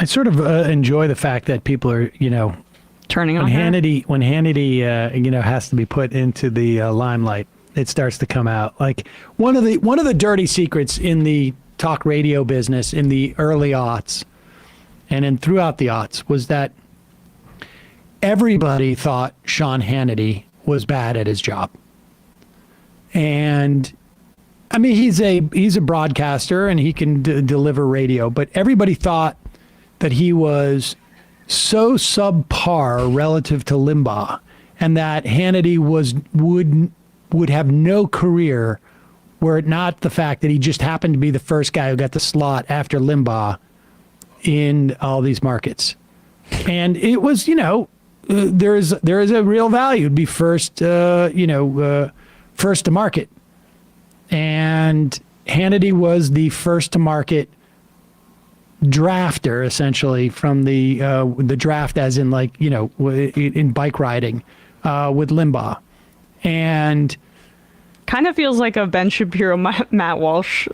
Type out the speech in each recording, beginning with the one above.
I sort of enjoy the fact that people are, turning on when Hannity, has to be put into the limelight, it starts to come out. Like one of the dirty secrets in the talk radio business in the early aughts and throughout the aughts was that everybody thought Sean Hannity was bad at his job. And I mean, he's a broadcaster and he can deliver radio, but everybody thought that he was so subpar relative to Limbaugh, and that Hannity would have no career were it not the fact that he just happened to be the first guy who got the slot after Limbaugh in all these markets. And it was, there is a real value to be first, first to market. And Hannity was the first to market drafter, essentially, from the draft, as in in bike riding with Limbaugh. And kind of feels like a Ben Shapiro, Matt Walsh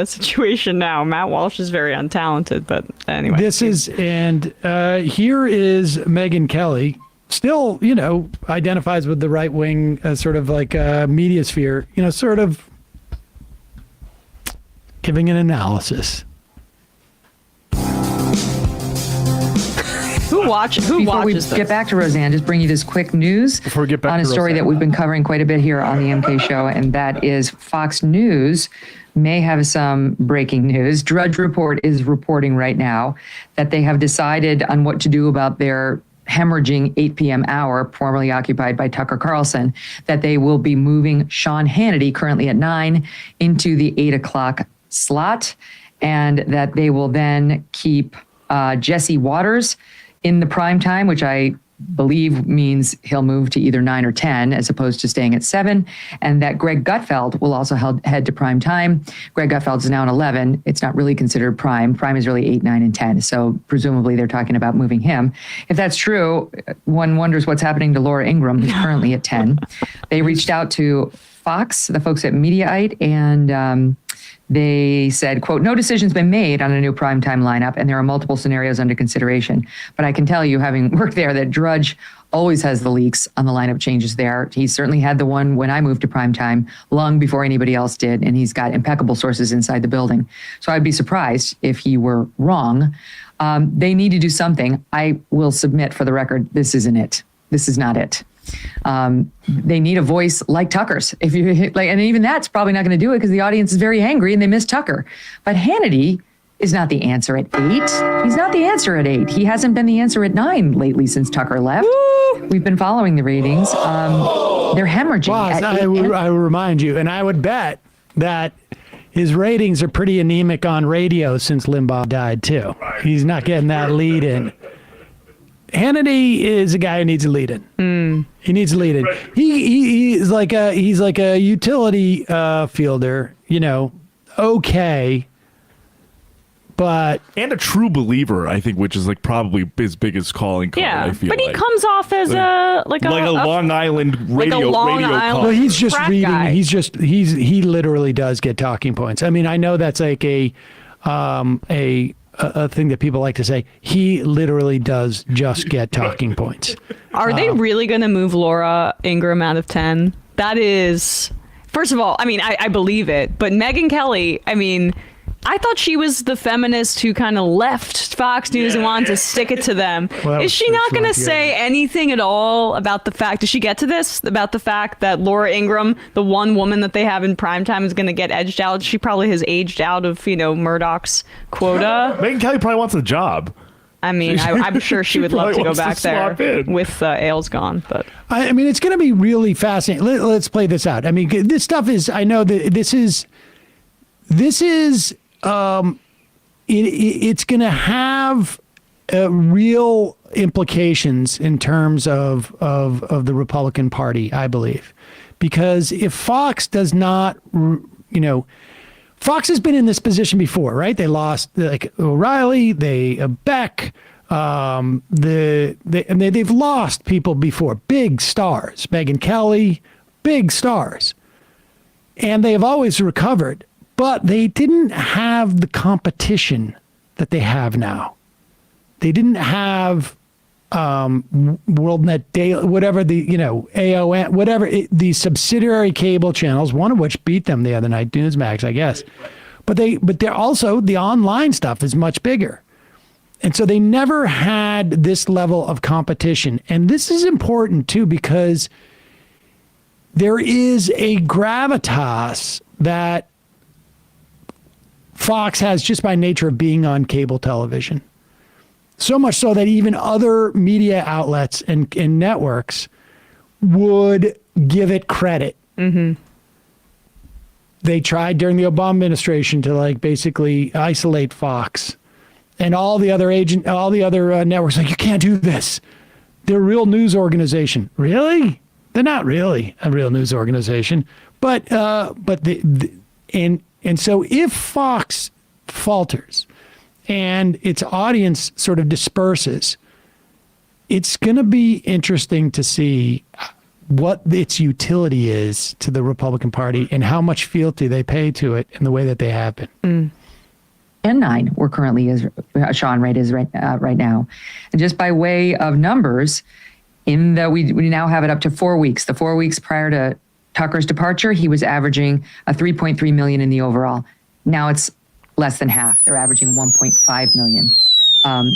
situation now. Matt Walsh is very untalented, but anyway. Here is Megyn Kelly, still, identifies with the right wing, sort of like media sphere, sort of giving an analysis. Who watches Before we this? get back to Roseanne, just bring you this quick news Before we get back on a to story Roseanne. that we've been covering quite a bit here on the MK Show, and that is Fox News may have some breaking news. Drudge Report is reporting right now that they have decided on what to do about their hemorrhaging 8 p.m. hour, formerly occupied by Tucker Carlson, that they will be moving Sean Hannity, currently at 9, into the 8 o'clock slot, and that they will then keep Jesse Waters in the prime time, which I believe means he'll move to either 9 or 10 as opposed to staying at 7, and that Greg Gutfeld will also head to prime time. Greg Gutfeld is now in 11. It's not really considered prime. Prime is really 8, 9, and 10. So presumably they're talking about moving him. If that's true, one wonders what's happening to Laura Ingraham, who's currently at 10. They reached out to Fox, the folks at Mediaite, and they said, quote, "No decision's been made on a new primetime lineup, and there are multiple scenarios under consideration. But I can tell you, having worked there, that Drudge always has the leaks on the lineup changes there. He certainly had the one when I moved to primetime long before anybody else did, and he's got impeccable sources inside the building. So I'd be surprised if he were wrong. They need to do something. I will submit for the record, this isn't it. This is not it. They need a voice like Tucker's. If you and even that's probably not going to do it because the audience is very angry and they miss Tucker. But Hannity is not the answer at 8. He's not the answer at 8. He hasn't been the answer at 9 lately since Tucker left. Woo! We've been following the ratings. They're hemorrhaging. Boss, I will remind you, and I would bet that his ratings are pretty anemic on radio since Limbaugh died too. He's not getting that lead in. Hannity is a guy who needs a lead in. He needs a lead in. He's like a utility fielder, okay, but and a true believer, I think, which is like probably his biggest calling card. Yeah, I feel but he like. comes off as a Long Island radio Long Island call. well, he's just frat reading. guy. He literally does get talking points. I mean, I know that's like a thing that people like to say. He literally does just get talking points. Are they really going to move Laura Ingraham out of 10? That is, first of all, I mean, I believe it. But Megyn Kelly, I mean, I thought she was the feminist who kind of left Fox News and wanted to stick it to them. Well, is she not going to say anything at all about the fact, does she get to this, about the fact that Laura Ingraham, the one woman that they have in primetime, is going to get edged out? She probably has aged out of, Murdoch's quota. Megyn Kelly probably wants a job. I mean, I'm sure she would love to go back there in. with Ailes gone. But I mean, it's going to be really fascinating. Let's play this out. I mean, this stuff is, I know that this is it's going to have real implications in terms of the Republican Party, I believe, because if Fox does not, Fox has been in this position before, right? They lost like O'Reilly, Beck, they've lost people before, big stars, Megyn Kelly, big stars, and they have always recovered. But they didn't have the competition that they have now. They didn't have WorldNet Daily, whatever AON, whatever the subsidiary cable channels, one of which beat them the other night, Newsmax, I guess. But they're also, the online stuff is much bigger. And so they never had this level of competition. And this is important too, because there is a gravitas that Fox has just by nature of being on cable television. So much so that even other media outlets and networks would give it credit. Mm-hmm. They tried during the Obama administration to basically isolate Fox, and all the other networks you can't do this. They're a real news organization. Really? They're not really a real news organization. And so if Fox falters and its audience sort of disperses, it's going to be interesting to see what its utility is to the Republican Party and how much fealty they pay to it in the way that they have been. And 9, where currently is Sean Wright is right now. And just by way of numbers, we now have it up to 4 weeks. The 4 weeks prior to Tucker's departure, he was averaging a 3.3 million in the overall. Now it's less than half. They're averaging 1.5 million.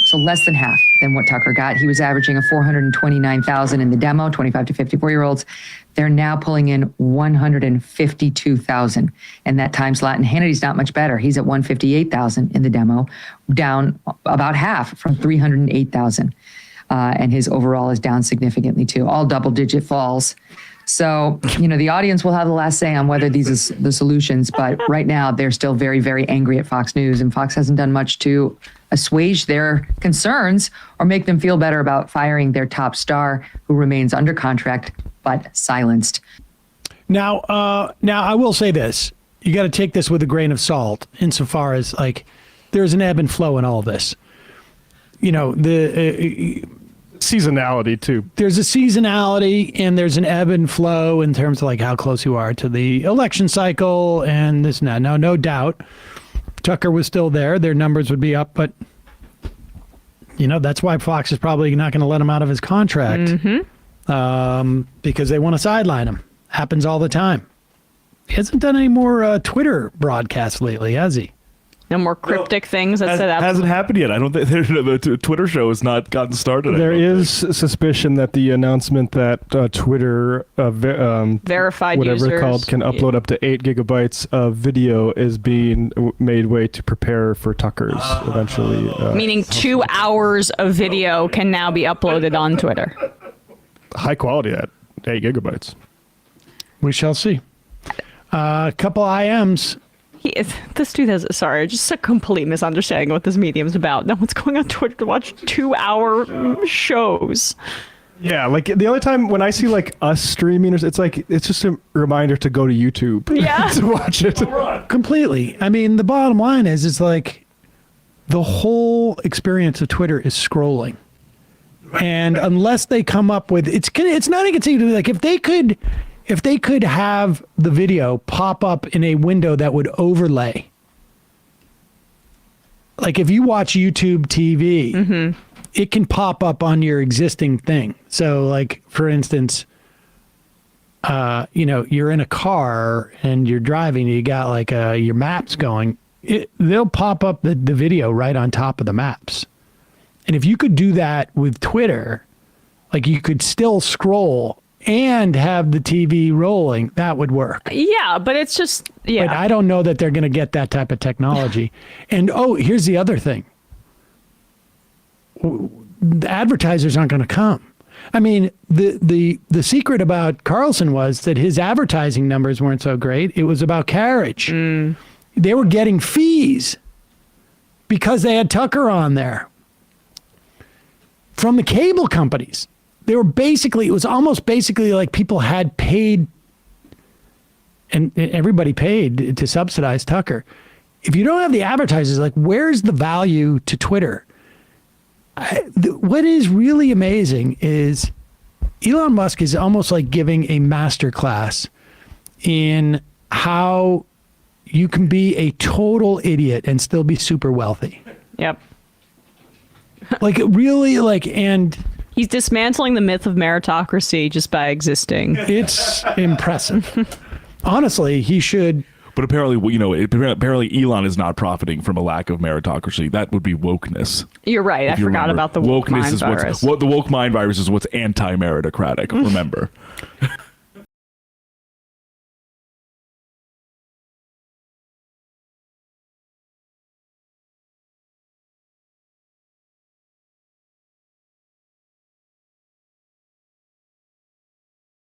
So less than half than what Tucker got. He was averaging a 429,000 in the demo, 25 to 54-year-olds. They're now pulling in 152,000. And that time slot, and Hannity's not much better. He's at 158,000 in the demo, down about half from 308,000. And his overall is down significantly too, all double-digit falls. So, the audience will have the last say on whether these are the solutions. But right now, they're still very, very angry at Fox News. And Fox hasn't done much to assuage their concerns or make them feel better about firing their top star, who remains under contract but silenced. Now I will say this. You got to take this with a grain of salt insofar as, there's an ebb and flow in all of this. Seasonality too. There's a seasonality and there's an ebb and flow in terms of how close you are to the election cycle and this and that. Now, no doubt, Tucker was still there. Their numbers would be up, but that's why Fox is probably not going to let him out of his contract, because they want to sideline him. Happens all the time. He hasn't done any more Twitter broadcasts lately, has he? No more cryptic things that said hasn't happened yet. I don't think the Twitter show has not gotten started. There is suspicion that the announcement that Twitter verified whatever users, it's called can upload up to 8 gigabytes of video is being made way to prepare for Tucker's eventually. Meaning 2 hours of video can now be uploaded on Twitter. High quality at 8 gigabytes. We shall see. A couple IMs. This dude has, just a complete misunderstanding of what this medium's about. No one's going on Twitter to watch 2-hour shows. Yeah, the only time when I see us streaming, it's just a reminder to go to YouTube to watch it. Completely. I mean, the bottom line is, it's the whole experience of Twitter is scrolling. And unless they come up with, it's not inconceivable. If they could have the video pop up in a window that would overlay, if you watch YouTube TV, it can pop up on your existing thing. So, for instance, you're in a car and you're driving, you got your maps going. They'll pop up the video right on top of the maps. And if you could do that with Twitter, you could still scroll and have the TV rolling, that would work. Yeah, but it's just, But I don't know that they're going to get that type of technology. And here's the other thing. The advertisers aren't going to come. I mean, the secret about Carlson was that his advertising numbers weren't so great. It was about carriage. They were getting fees because they had Tucker on there from the cable companies. They were it was almost basically people had paid, and everybody paid to subsidize Tucker. If you don't have the advertisers, where's the value to Twitter? What is really amazing is Elon Musk is almost giving a masterclass in how you can be a total idiot and still be super wealthy. Yep. Like really, like, and He's dismantling the myth of meritocracy just by existing. it's impressive. Honestly, he should. But apparently, apparently Elon is not profiting from a lack of meritocracy. That would be wokeness. You're right. I If you forgot remember. about the woke wokeness mind is virus. the woke mind virus is what's anti-meritocratic. Remember.